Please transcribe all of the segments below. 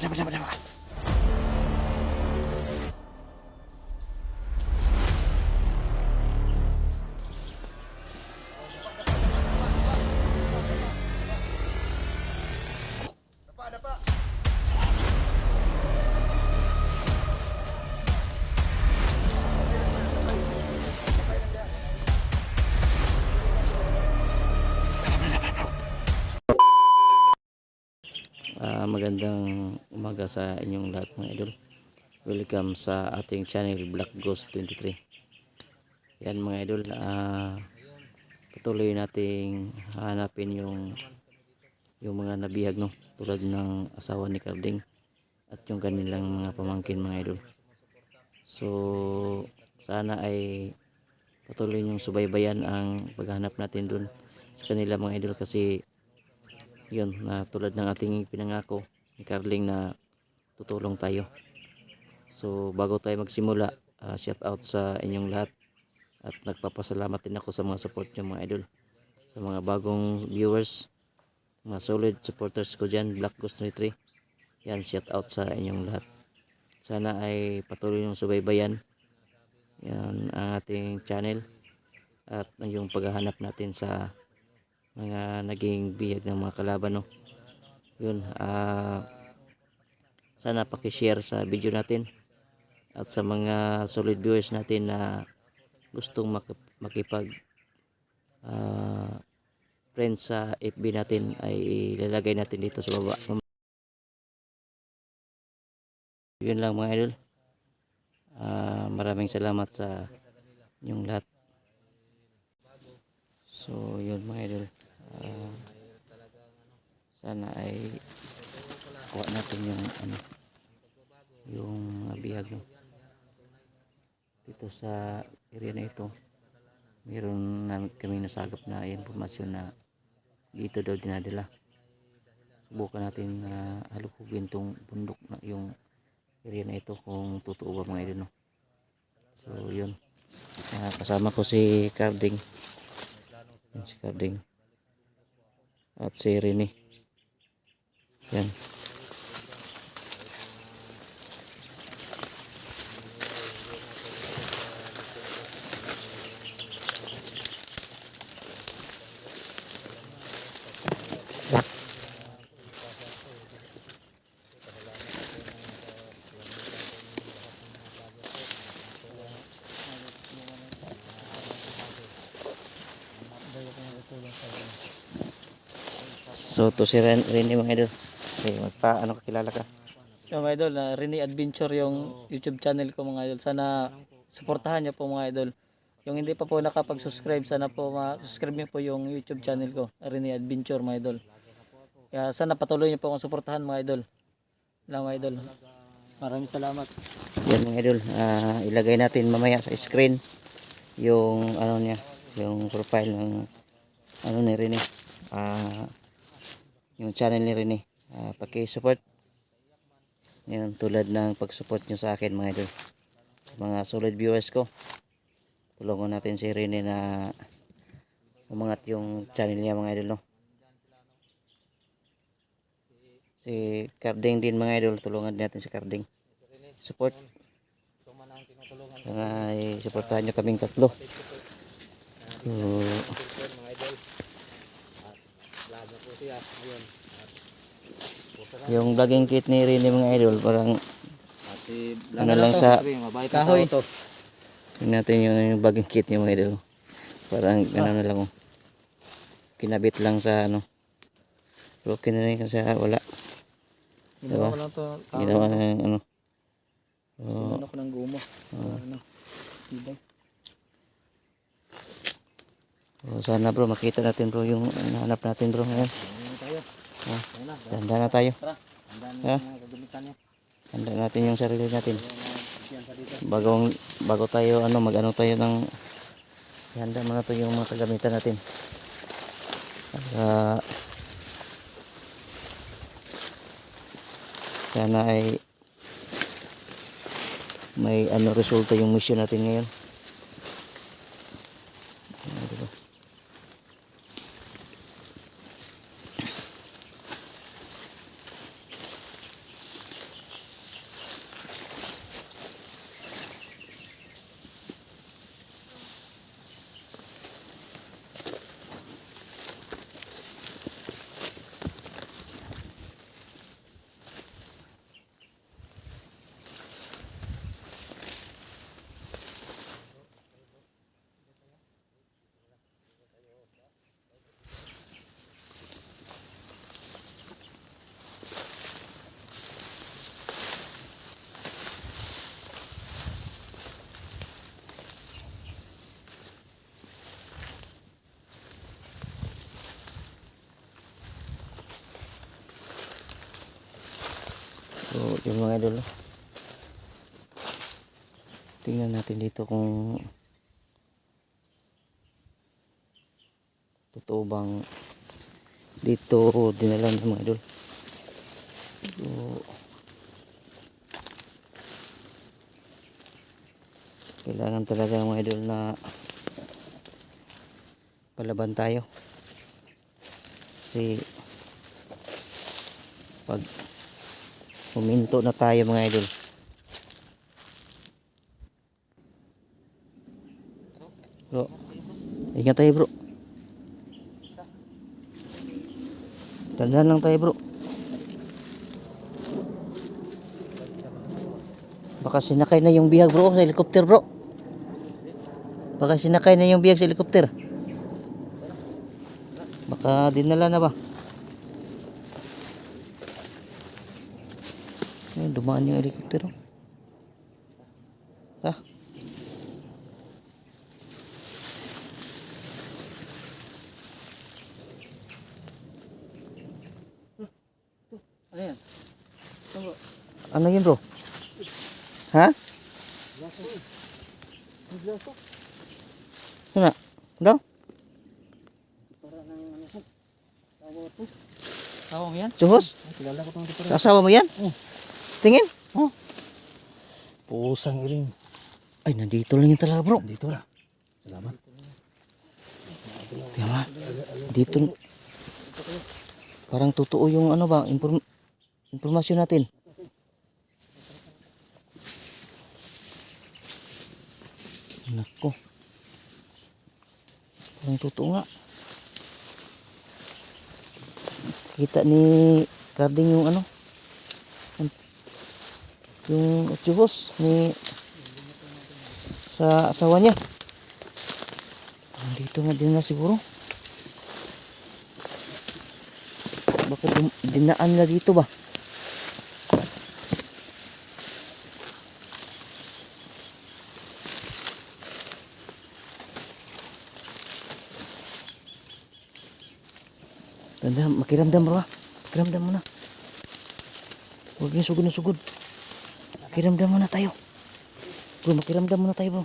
Padapa. Magandang umaga sa inyong lahat mga idol. Welcome sa ating channel Black Ghost 23. Yan mga idol, patuloy nating hanapin yung mga nabihag, no, tulad ng asawa ni Carding at yung kanilang mga pamangkin mga idol. So sana ay patuloy yung subaybayan ang paghahanap natin dun sa kanila mga idol, kasi yun, tulad ng ating pinangako ni Carling na tutulong tayo. So bago tayo magsimula, shout out sa inyong lahat at nagpapasalamat din ako sa mga support nyo mga idol, sa mga bagong viewers, mga solid supporters ko dyan, Black Ghost 23. Yan, shout out sa inyong lahat. Sana ay patuloy yung subaybayan yan ang ating channel at yung paghahanap natin sa mga naging bihag ng mga kalaban, no. Yun, sana paki-share sa video natin at sa mga solid viewers natin na gustong makipag friends sa FB natin, ay ilalagay natin dito sa baba. Yun lang mga idol. Maraming salamat sa inyong lahat. So yun mga idol, sana ay kuha natin yung yung bihag, no. Dito sa area na ito, meron namin kami nasagap na impormasyon na dito daw dinadala. Subukan natin halukugin tong bundok na yung area na ito kung totoo ba mga idol, no. So yun, kasama ko si Carding, at si Rene. Yan. So to si Rene mga idol. Okay, kakilala ka? Yung mga idol, Rene Adventure yung YouTube channel ko mga idol. Sana suportahan niyo po mga idol. Yung hindi pa po nakapag-subscribe, sana po ma-subscribe niyo po yung YouTube channel ko, Rene Adventure mga idol. Kaya sana patuloy niyo po akong suportahan mga idol. Lang mga idol. Maraming salamat. Yan mga idol, ilagay natin mamaya sa screen yung niya, yung profile ng ni Rene. Yung channel ni Rene. Paki-support. Yan, tulad ng pag-support nyo sa akin mga idol. Mga solid viewers ko, tulungan natin si Rene na umangat yung channel niya mga idol, no. Si Carding din mga idol, tulungan natin si Carding. Support. Supportahan nyo kaming tatlo. So, yung vlogging kit ni Rene mga idol, parang lang sa Kahoy. tingnan natin yung vlogging kit niya mga idol. Parang na lang, kinabit lang sa broken na rin kasi wala. Ginawa ko lang to. Ginawa ng Sinan ako ng gumo. Diba? Sana bro, makita natin bro yung nahanap natin bro ngayon. Handa na tayo. Handa natin yung sarili natin. Bago tayo tayo ng handa muna to yung mga kagamitan natin. Sana ay may resulta yung mission natin ngayon. So yung mga idol, tingnan natin dito kung totoo bang dito dinala ng mga idol. So kailangan talaga mga idol na palaban tayo, kasi pag huminto na tayo mga idol, bro, ingat tayo bro, dandan lang tayo bro, baka sinakay na yung bihag bro sa helicopter bro, baka sinakay na yung bihag sa helicopter, baka dinala na ba. Ayun, dumaan yung helicopter. Ah, Ano yan? ano yun bro? Ha? Ano na? Daw? Tawa mo yan? Suhos? Kilala ko itong Sa asawa mo yan? Tingin? Pusang iring. Ay, nandito lang yun talaga bro. Dito na. Salamat. Tingnan mo. Dito. Parang totoo yung ano ba, informasyon natin. Nako. Parang totoo nga. Kita ni Carding yung ano, yung utsuhos ni sa asawa niya. Dito nga din na siguro. Bakit dinaan nila dito ba? Tanda, makiramdam bro. Makiramdam muna. Huwag yung sugod na sugod. Makiramdam muna tayo. Bro, makiramdam muna tayo bro.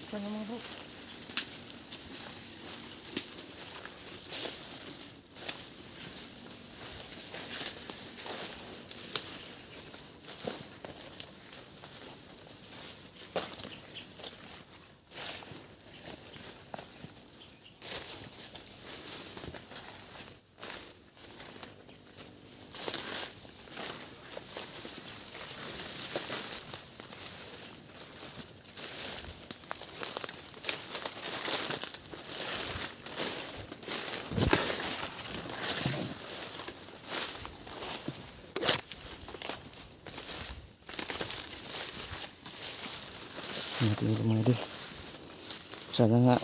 Saan naman bro? Natin yung mga idol. Sana nga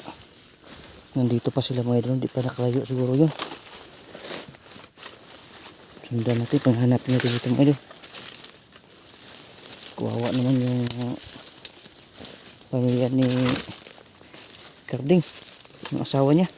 nandito pa sila mga idol, hindi pa nakalayo siguro yun. Sundan natin, panghanapin natin dito mga idol. Kawawa naman yung pamilya ni Carding, yung asawa niya.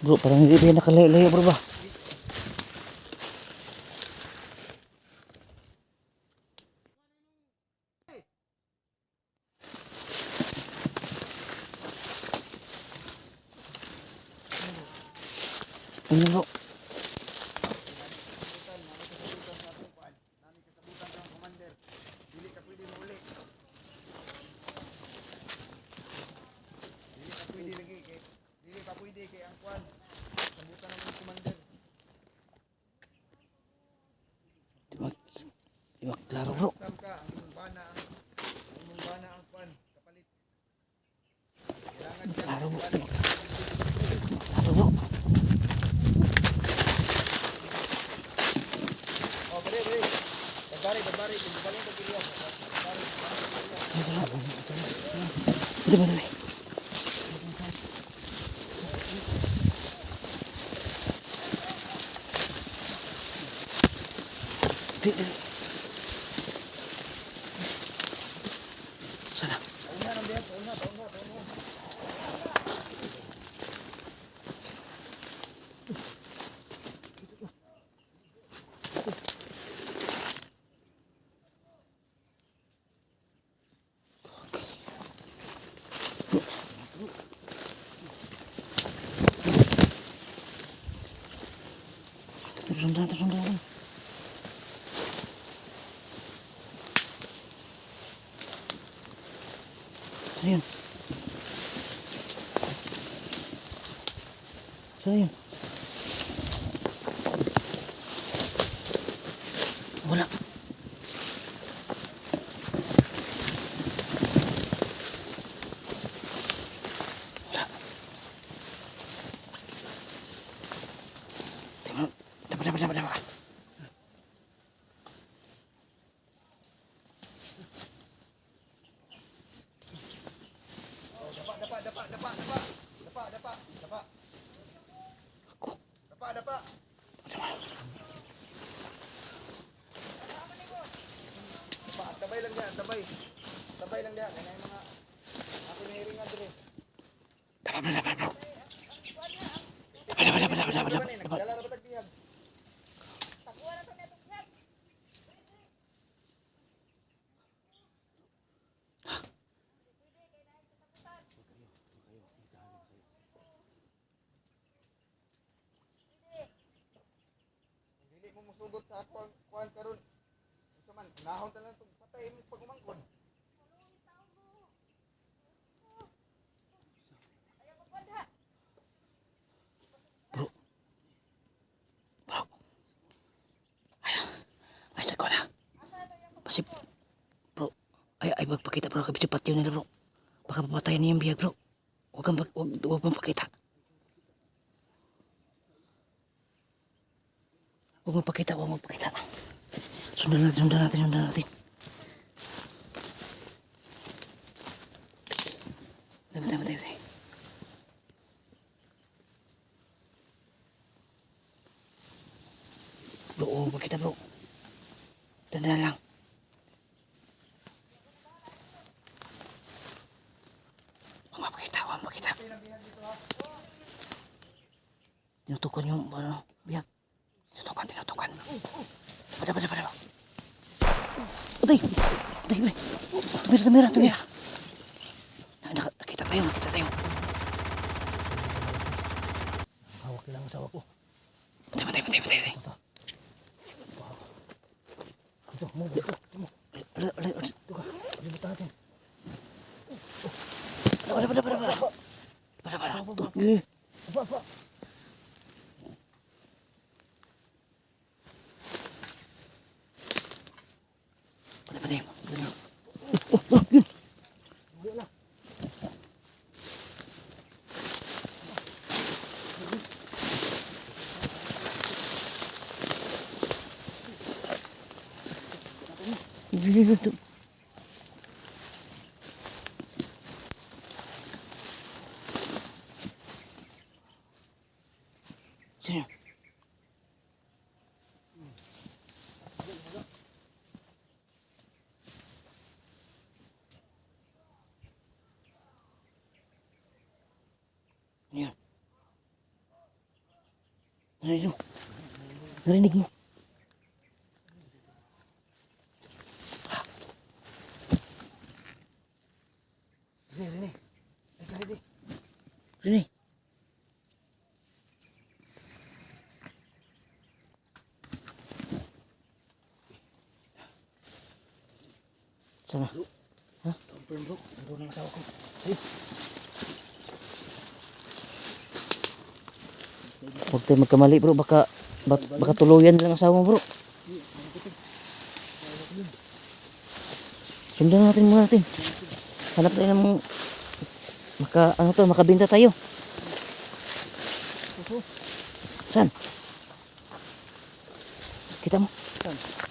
Bro, parang hindi ba nakalayo-layo bro ba? Ano bro? Di maklaro bro. Maklaro Ato bro. Dito, dito. Dito. Sana. Tersundan. Ayun. Ayun. Wala. Tingnan. Dapat. Ako. Dapa. Tabay lang diyan, tabay. Tabay lang diyan. Kaya yung mga ako hiring nga dire. Dapat. Dala ra ba tagpihag? Dili mo musugot sa ako ang kuan karon. Unsa man, nahon ta lang tug patay mo pag umangkon. Ay, sa ko na. Pasip. Bro. Ay, magpakita bro. Kabit sa patio nila bro. Baka papatayin niya yung biyag bro. Huwag mong pakita. Huwag mong pakita. Sundan natin. Tayo. Bro, huwag mong pakita bro. Dandan lang. Huwag mong pakita. Tinutukan yung biyag. Tinutukan. Pada. Utay. Tumira. Nakita tayo. Hawak lang sa ko. Patay. Ito mo. Libut natin. Pada. Apa. Patay. Yun. Wala. Sino? Ano yun? Narinig mo? Rene. Rene. Sana? Confirm bro. Nandun ang asawa ko. Huwag tayo magkamali bro. Baka tuluyan lang asawa mo bro. Sundan natin muna natin. Hanap tayo ng makabenta tayo. Saan? Kita mo? Saan?